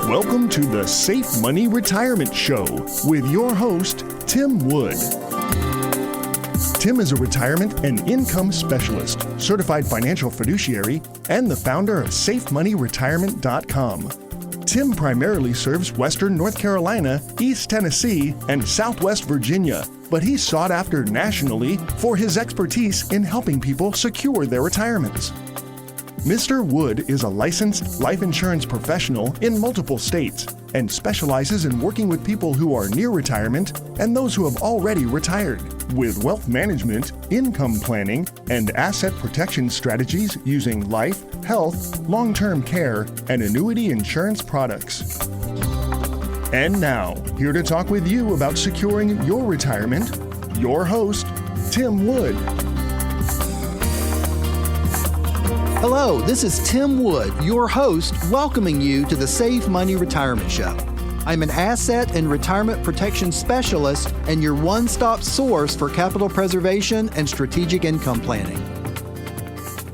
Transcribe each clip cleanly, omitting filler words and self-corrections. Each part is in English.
Welcome to the Safe Money Retirement Show with your host, Tim Wood. Tim is a retirement and income specialist, certified financial fiduciary, and the founder of SafeMoneyRetirement.com. Tim primarily serves Western North Carolina, East Tennessee, and Southwest Virginia, but he's sought after nationally for his expertise in helping people secure their retirements. Mr. Wood is a licensed life insurance professional in multiple states and specializes in working with people who are near retirement and those who have already retired with wealth management, income planning, and asset protection strategies using life, health, long-term care, and annuity insurance products. And now, here to talk with you about securing your retirement, your host, Tim Wood. Hello, this is Tim Wood, your host, welcoming you to the Safe Money Retirement Show. I'm an asset and retirement protection specialist and your one-stop source for capital preservation and strategic income planning.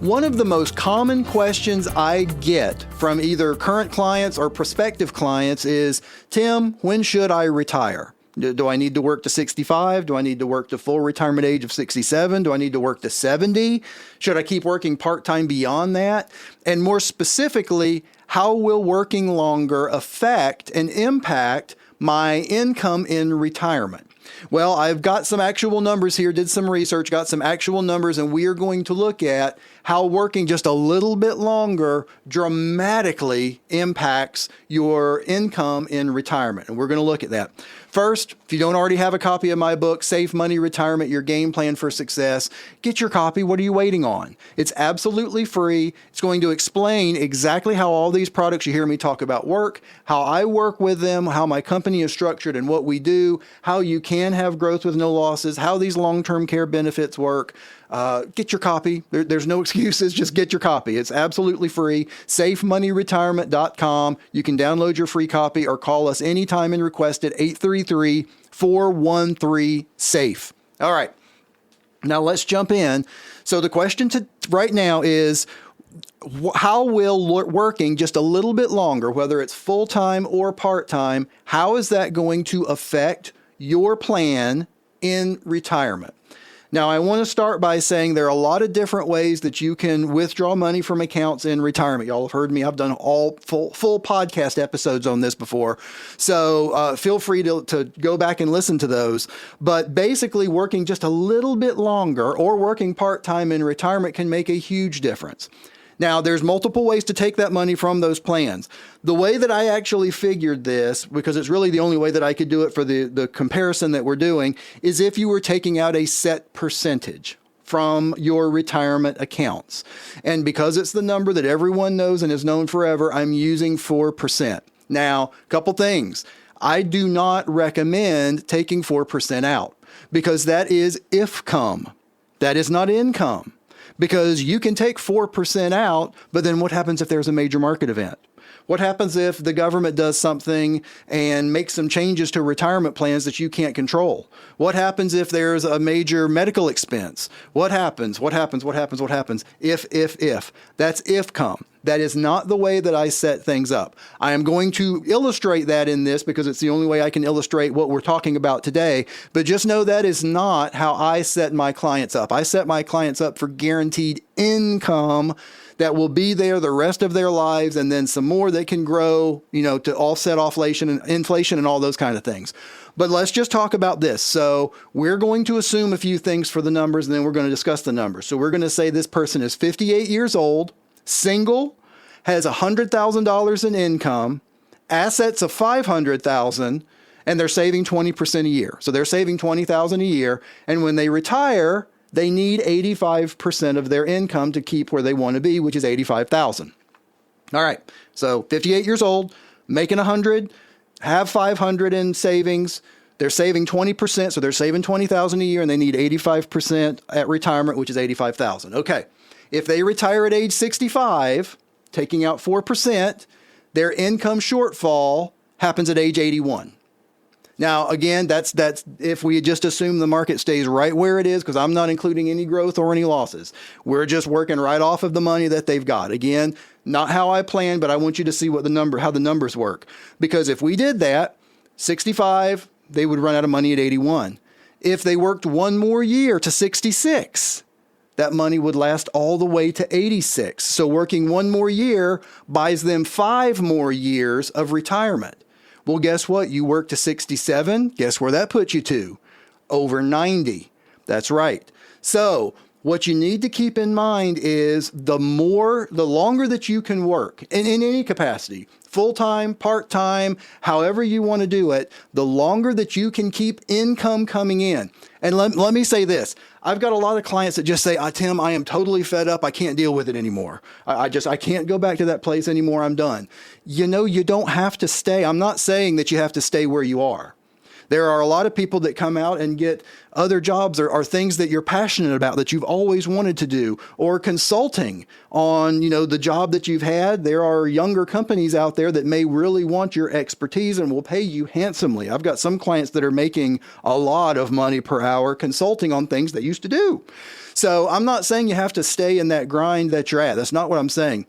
One of the most common questions I get from either current clients or prospective clients is, Tim, when should I retire? Do I need to work to 65? Do I need to work to full retirement age of 67? Do I need to work to 70? Should I keep working part-time beyond that? And more specifically, how will working longer affect and impact my income in retirement? Well, I've got some actual numbers here, did some research, got some actual numbers, and we are going to look at how working just a little bit longer dramatically impacts your income in retirement. And we're going to look at that. First, if you don't already have a copy of my book, Safe Money Retirement, Your Game Plan for Success, get your copy. What are you waiting on? It's absolutely free. It's going to explain exactly how all these products you hear me talk about work, how I work with them, how my company is structured and what we do, how you can have growth with no losses, how these long-term care benefits work. Get your copy. There's no excuses. Just get your copy. It's absolutely free. SafeMoneyRetirement.com. You can download your free copy or call us anytime and request it, 833-413-SAFE. All right. Now let's jump in. So the question right now is, how will working just a little bit longer, whether it's full-time or part-time, how is that going to affect your plan in retirement? Now, I want to start by saying there are a lot of different ways that you can withdraw money from accounts in retirement. Y'all have heard me. I've done all full podcast episodes on this before. So feel free to go back and listen to those. But basically, working just a little bit longer or working part-time in retirement can make a huge difference. Now, there's multiple ways to take that money from those plans. The way that I actually figured this, because it's really the only way that I could do it for the comparison that we're doing, is if you were taking out a set percentage from your retirement accounts. And because it's the number that everyone knows and is known forever, I'm using 4%. Now, a couple things. I do not recommend taking 4% out because that is IFCOM. That is not income. Because you can take 4% out, but then what happens if there's a major market event? What happens if the government does something and makes some changes to retirement plans that you can't control? What happens if there's a major medical expense? What happens? If. That's IFCOM. That is not the way that I set things up. I am going to illustrate that in this because it's the only way I can illustrate what we're talking about today. But just know that is not how I set my clients up. I set my clients up for guaranteed income that will be there the rest of their lives, and then some more that can grow, to offset inflation and all those kind of things. But let's just talk about this. So we're going to assume a few things for the numbers, and then we're going to discuss the numbers. So we're going to say this person is 58 years old, single, has $100,000 in income, assets of $500,000, and they're saving 20% a year. So they're saving $20,000 a year, and when they retire, they need 85% of their income to keep where they want to be, which is $85,000. All right. So 58 years old, making 100, have 500 in savings. They're saving 20%, so they're saving $20,000 a year, and they need 85% at retirement, which is $85,000. Okay. If they retire at age 65, taking out 4%, their income shortfall happens at age 81. Now, again, that's if we just assume the market stays right where it is, because I'm not including any growth or any losses. We're just working right off of the money that they've got. Again, not how I planned, but I want you to see how the numbers work. Because if we did that, 65, they would run out of money at 81. If they worked one more year to 66, that money would last all the way to 86. So working one more year buys them 5 more years of retirement. Well, guess what? You work to 67. Guess where that puts you to? Over 90. That's right. So what you need to keep in mind is the longer that you can work in any capacity, full-time, part-time, however you want to do it, the longer that you can keep income coming in. And let me say this. I've got a lot of clients that just say, Tim, I am totally fed up. I can't deal with it anymore. I can't go back to that place anymore. I'm done. You don't have to stay. I'm not saying that you have to stay where you are. There are a lot of people that come out and get other jobs or things that you're passionate about that you've always wanted to do, or consulting on, the job that you've had. There are younger companies out there that may really want your expertise and will pay you handsomely. I've got some clients that are making a lot of money per hour consulting on things they used to do. So I'm not saying you have to stay in that grind that you're at. That's not what I'm saying.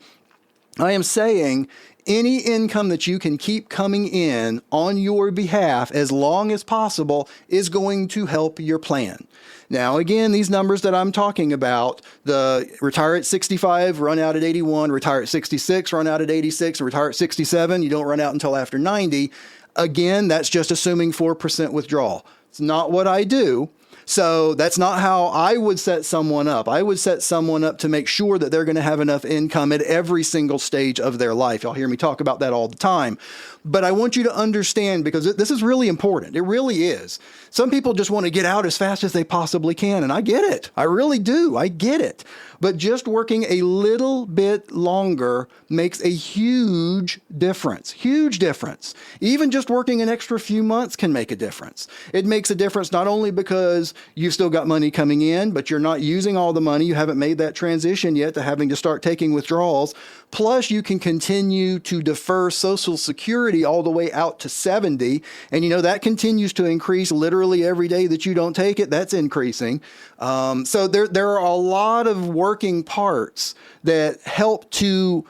I am saying any income that you can keep coming in on your behalf as long as possible is going to help your plan. Now, again, these numbers that I'm talking about, the retire at 65, run out at 81, retire at 66, run out at 86, and retire at 67, you don't run out until after 90. Again, that's just assuming 4% withdrawal. It's not what I do. So that's not how I would set someone up. I would set someone up to make sure that they're going to have enough income at every single stage of their life. Y'all hear me talk about that all the time. But I want you to understand, because this is really important. It really is. Some people just want to get out as fast as they possibly can, and I get it. I really do. I get it. But just working a little bit longer makes a huge difference. Huge difference. Even just working an extra few months can make a difference. It makes a difference not only because you've still got money coming in, but you're not using all the money. You haven't made that transition yet to having to start taking withdrawals. Plus, you can continue to defer Social Security all the way out to 70. And that continues to increase literally every day that you don't take it. That's increasing. So there are a lot of working parts that help to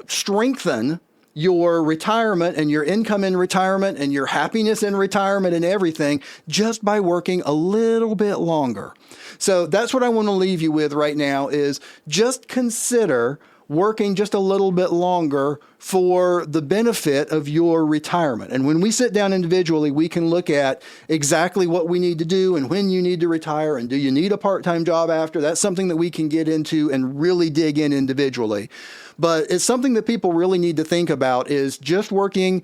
strengthen your retirement and your income in retirement and your happiness in retirement and everything just by working a little bit longer. So that's what I want to leave you with right now is just consider working just a little bit longer for the benefit of your retirement. And when we sit down individually, we can look at exactly what we need to do and when you need to retire and do you need a part-time job after. That's something that we can get into and really dig in individually. But it's something that people really need to think about is just working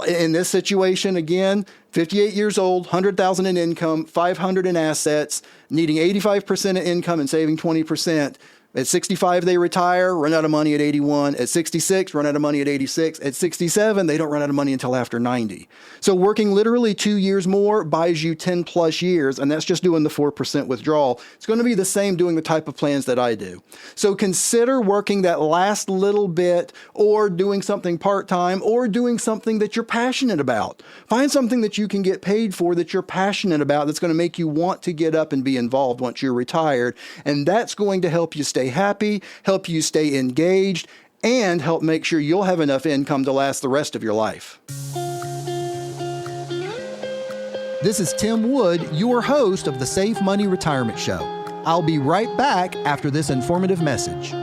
in this situation, again, 58 years old, 100,000 in income, 500 in assets, needing 85% of income and saving 20%. At 65, they retire, run out of money at 81. At 66, run out of money at 86. At 67, they don't run out of money until after 90. So working literally 2 years more buys you 10 plus years, and that's just doing the 4% withdrawal. It's going to be the same doing the type of plans that I do. So consider working that last little bit or doing something part-time or doing something that you're passionate about. Find something that you can get paid for that you're passionate about that's going to make you want to get up and be involved once you're retired, and that's going to help you stay happy, help you stay engaged, and help make sure you'll have enough income to last the rest of your life. This is Tim Wood, your host of the Save Money Retirement Show. I'll be right back after this informative message.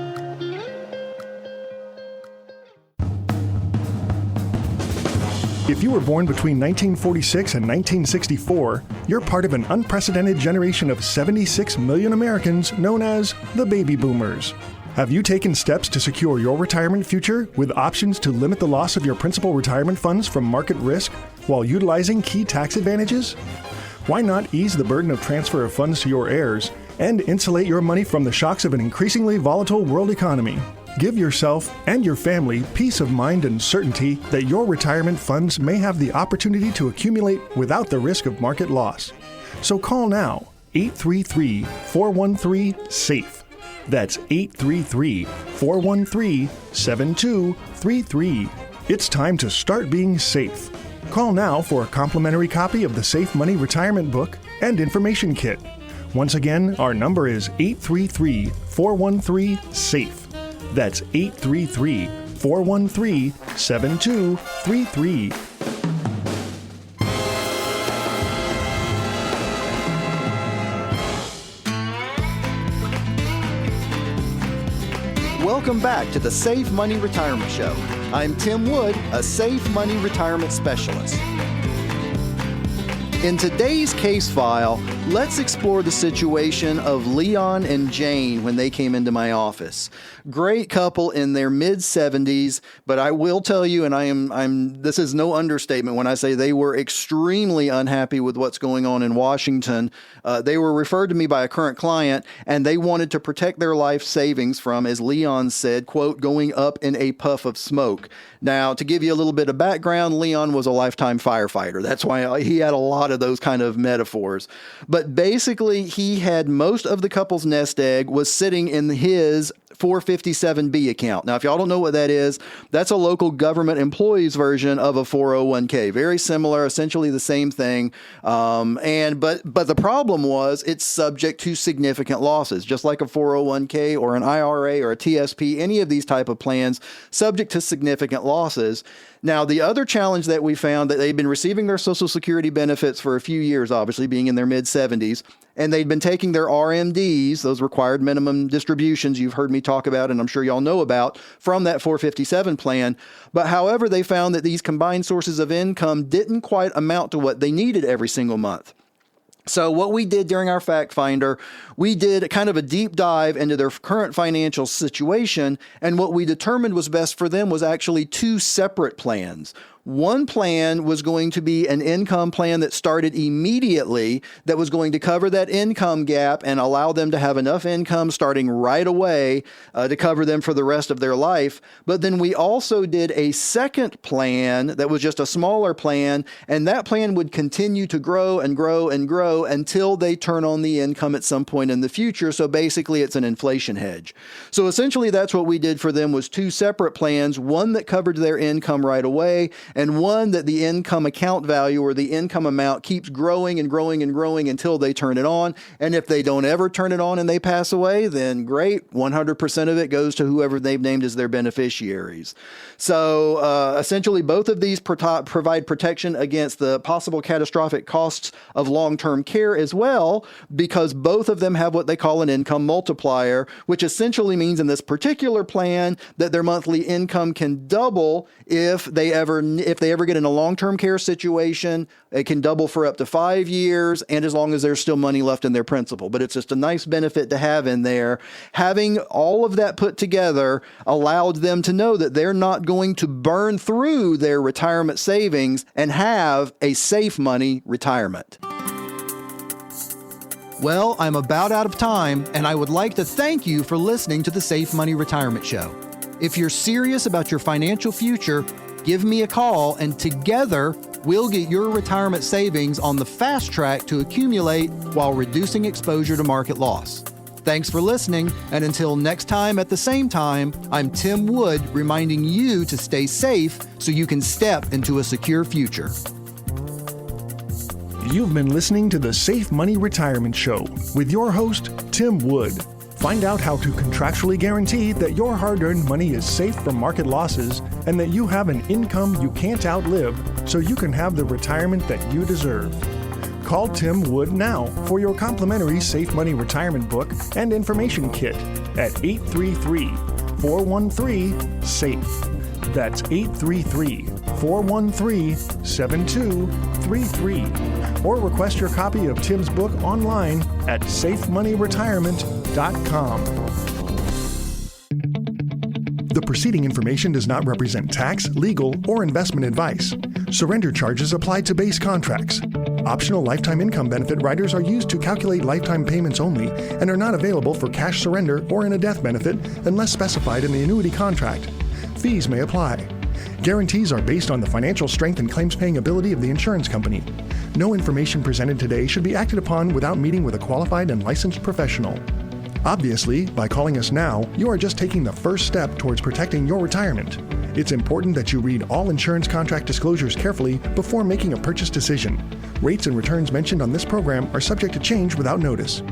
If you were born between 1946 and 1964, you're part of an unprecedented generation of 76 million Americans known as the baby boomers. Have you taken steps to secure your retirement future with options to limit the loss of your principal retirement funds from market risk while utilizing key tax advantages? Why not ease the burden of transfer of funds to your heirs and insulate your money from the shocks of an increasingly volatile world economy? Give yourself and your family peace of mind and certainty that your retirement funds may have the opportunity to accumulate without the risk of market loss. So call now, 833-413-SAFE. That's 833-413-7233. It's time to start being safe. Call now for a complimentary copy of the Safe Money Retirement Book and Information Kit. Once again, our number is 833-413-SAFE. That's 833-413-7233. Welcome back to the Safe Money Retirement Show. I'm Tim Wood, a Safe Money Retirement Specialist. In today's case file, let's explore the situation of Leon and Jane when they came into my office. Great couple in their mid-70s, but I will tell you, and this is no understatement when I say they were extremely unhappy with what's going on in Washington. They were referred to me by a current client, and they wanted to protect their life savings from, as Leon said, quote, going up in a puff of smoke. Now, to give you a little bit of background, Leon was a lifetime firefighter. That's why he had a lot of those kind of metaphors. But basically, he had most of the couple's nest egg was sitting in his 457B account. Now, if y'all don't know what that is, that's a local government employee's version of a 401k. Very similar, essentially the same thing. But the problem was it's subject to significant losses, just like a 401k or an IRA or a TSP, any of these type of plans, subject to significant losses. Now, the other challenge that we found, that they've been receiving their Social Security benefits for a few years, obviously being in their mid-70s, and they'd been taking their RMDs, those required minimum distributions you've heard me talk about, and I'm sure y'all know about, from that 457 plan. But however, they found that these combined sources of income didn't quite amount to what they needed every single month. So what we did during our fact finder, we did kind of a deep dive into their current financial situation, and what we determined was best for them was actually two separate plans. One plan was going to be an income plan that started immediately, that was going to cover that income gap and allow them to have enough income starting right away to cover them for the rest of their life. But then we also did a second plan that was just a smaller plan, and that plan would continue to grow and grow and grow until they turn on the income at some point in the future. So basically, it's an inflation hedge. So essentially, that's what we did for them, was two separate plans, one that covered their income right away, and one that the income account value or the income amount keeps growing and growing and growing until they turn it on. And if they don't ever turn it on and they pass away, then great, 100% of it goes to whoever they've named as their beneficiaries. So essentially, both of these provide protection against the possible catastrophic costs of long-term care as well, because both of them have what they call an income multiplier, which essentially means in this particular plan that their monthly income can double if they ever get in a long-term care situation. It can double for up to 5 years, and as long as there's still money left in their principal. But it's just a nice benefit to have in there. Having all of that put together allowed them to know that they're not going to burn through their retirement savings and have a safe money retirement. Well, I'm about out of time, and I would like to thank you for listening to the Safe Money Retirement Show. If you're serious about your financial future, give me a call, and together we'll get your retirement savings on the fast track to accumulate while reducing exposure to market loss. Thanks for listening, and until next time at the same time, I'm Tim Wood, reminding you to stay safe so you can step into a secure future. You've been listening to the Safe Money Retirement Show with your host, Tim Wood. Find out how to contractually guarantee that your hard-earned money is safe from market losses and that you have an income you can't outlive so you can have the retirement that you deserve. Call Tim Wood now for your complimentary Safe Money Retirement Book and Information Kit at 833-413-SAFE. That's 833-413-7233. Or request your copy of Tim's book online at safemoneyretirement.com. The preceding information does not represent tax, legal, or investment advice. Surrender charges apply to base contracts. Optional lifetime income benefit riders are used to calculate lifetime payments only and are not available for cash surrender or in a death benefit unless specified in the annuity contract. Fees may apply. Guarantees are based on the financial strength and claims-paying ability of the insurance company. No information presented today should be acted upon without meeting with a qualified and licensed professional. Obviously, by calling us now, you are just taking the first step towards protecting your retirement. It's important that you read all insurance contract disclosures carefully before making a purchase decision. Rates and returns mentioned on this program are subject to change without notice.